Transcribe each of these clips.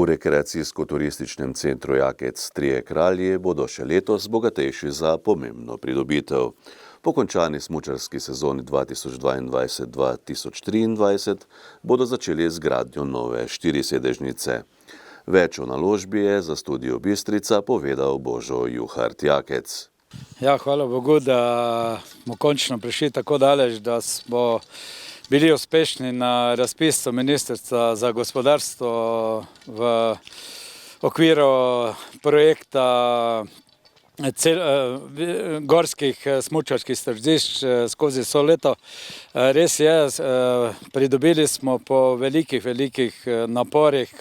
V rekreacijsko-turističnem centru Jakec Trije kralji bodo še letos bogatejši za pomembno pridobitev. Po končani smučarski sezoni 2022-2023 bodo začeli z gradnjo nove 4-sedežnice. Več o naložbi je za Studio Bistrica povedal Božo Juhart Jakec. Ja, hvala Bogu, da smo končno prišli tako daleč, da smo bili uspešni na razpisu Ministrstva za gospodarstvo v okviru projekta gorskih smučarskih stadišč skozi vse leto. Res je, pridobili smo po velikih naporih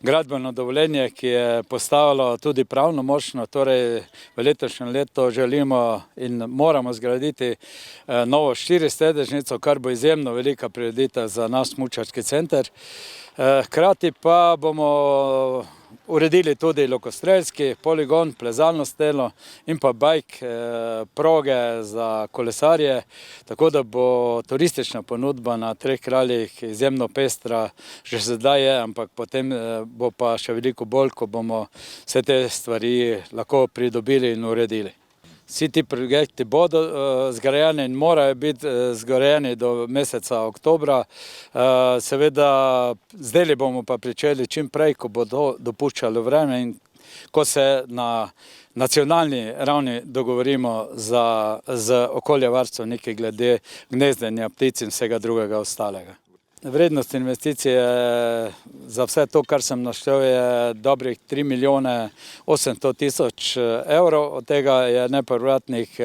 gradbeno dovoljenje, ki je postalo tudi pravnomočno, torej v letošnjem letu želimo in moramo zgraditi novo 4-sedežnico, kar bo izjemno velika prireditev za naš smučarski center. Hkrati pa bomo uredili tudi lokostrelski poligon, plezalno steno in pa bike proge za kolesarje, tako da bo turistična ponudba na Treh kraljih izjemno pestra, že sedaj je, ampak potem bo pa še veliko bolj, ko bomo vse te stvari lahko pridobili in uredili. Vsi ti projekti bodo zgrajeni in morajo biti zgrajeni do meseca oktobra. Seveda, zdaj bomo pa pričeli čim prej, ko bo dopuščalo vreme in ko se na nacionalni ravni dogovorimo z okoljevarstveniki glede gnezdenja ptic in vsega drugega ostalega. Vrednost investicije za vse to, kar sem naštel, je dobrih 3 milijone 800 tisoč evrov, od tega je nepovratnih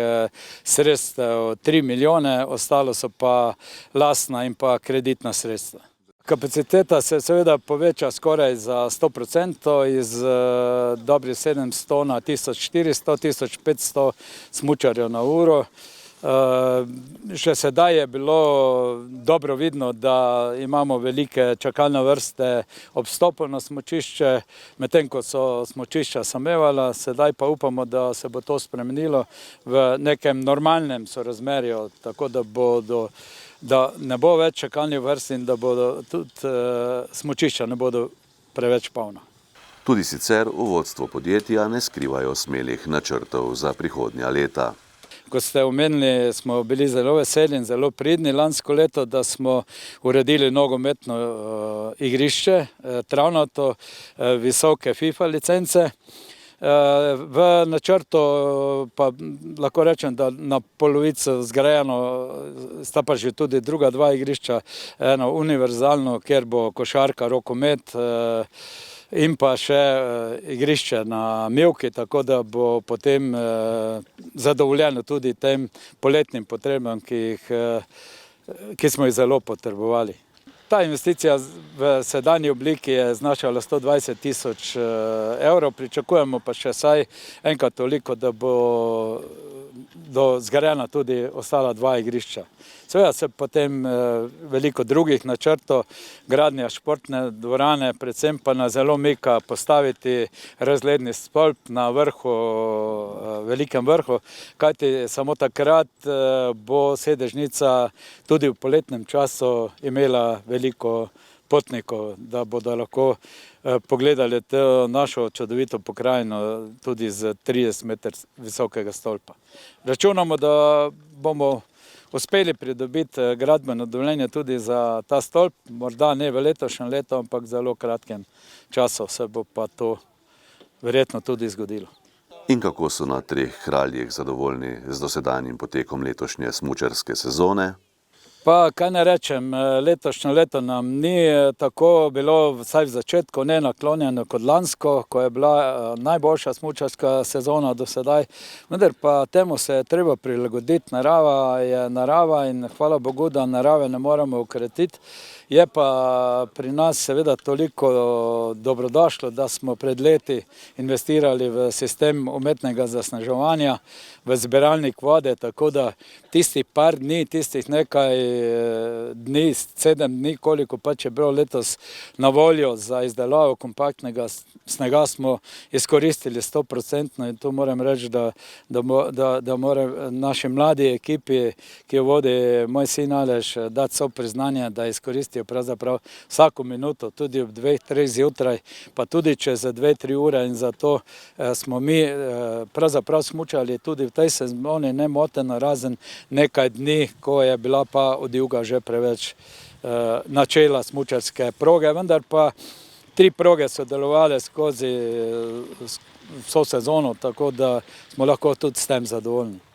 sredstev 3 milijone, ostalo so pa lastna in pa kreditna sredstva. Kapaciteta se seveda poveča skoraj za 100%, iz dobrih 700 na 1400-1500 smučarjev na uro. Še sedaj je bilo dobro vidno, da imamo velike čakalne vrste ob vstopu na smučišče, medtem ko so smučišča samevala, sedaj pa upamo, da se bo to spremenilo v nekem normalnem sorazmerju, tako da ne bo več čakalnih vrst in da bodo tudi smučišča ne bodo preveč polna. Tudi sicer v vodstvu podjetja ne skrivajo smelih načrtov za prihodnja leta. Kot ste omenili, smo bili zelo veseli in zelo pridni lansko leto, da smo uredili nogometno igrišče, travnato, visoke FIFA licence. V načrtu pa lahko rečem, da na polovico zgrajeno sta pa že tudi druga dva igrišča, eno univerzalno, kjer bo košarka, rokomet, in pa še igrišče na Mivki, tako da bo potem zadovoljeno tudi tem poletnim potrebam, ki smo jih zelo potrebovali. Ta investicija v sedanji obliki je znašala 120 tisoč evrov, pričakujemo pa še vsaj enkrat toliko, da bo zgrajena tudi ostala dva igrišča. Seveda se potem veliko drugih načrtov, gradnja športne dvorane, predvsem pa na zelo mika postaviti razgledni stolp na vrhu, velikem vrhu, kajti samo takrat bo sedežnica tudi v poletnem času imela veliko potnikov, da bodo lahko pogledali to našo čudovito pokrajino tudi z 30 metrov visokega stolpa. Računamo, da bomo uspeli pridobiti gradbeno dovoljenje tudi za ta stolp, morda ne v letošnjem letu, ampak v zelo kratkem času se bo pa to verjetno tudi zgodilo. In kako so na Treh kraljih zadovoljni z dosedanjim potekom letošnje smučarske sezone? Pa kaj ne rečem, letošnje leto nam ni tako bilo, vsaj v začetku, ne naklonjeno kot lansko, ko je bila najboljša smučarska sezona do sedaj. Vendar pa temu se je treba prilagoditi, narava je narava in hvala Bogu, da narave ne moremo ukratiti. Je pa pri nas seveda toliko dobrodošlo, da smo pred leti investirali v sistem umetnega zasneževanja, v zbiralnik vode, tako da tistih par dni, tistih nekaj dni, 7 dni, koliko pač je bilo letos na voljo za izdelavo kompaktnega snega, smo izkoristili 100% in to moram reči, da mora naši mladi ekipi, ki jo vodi moj sin Aleš, dati so priznanje, da izkoristijo pravzaprav vsako minuto, tudi ob 2-3 zjutraj, pa tudi čez 2-3 ure in zato smo mi pravzaprav smučali tudi v tej sezoni nemoteno, razen nekaj dni, ko je bila pa od juga že preveč načela smučarske proge, vendar pa 3 proge so delovale skozi vso sezono, tako da smo lahko tudi s tem zadovoljni.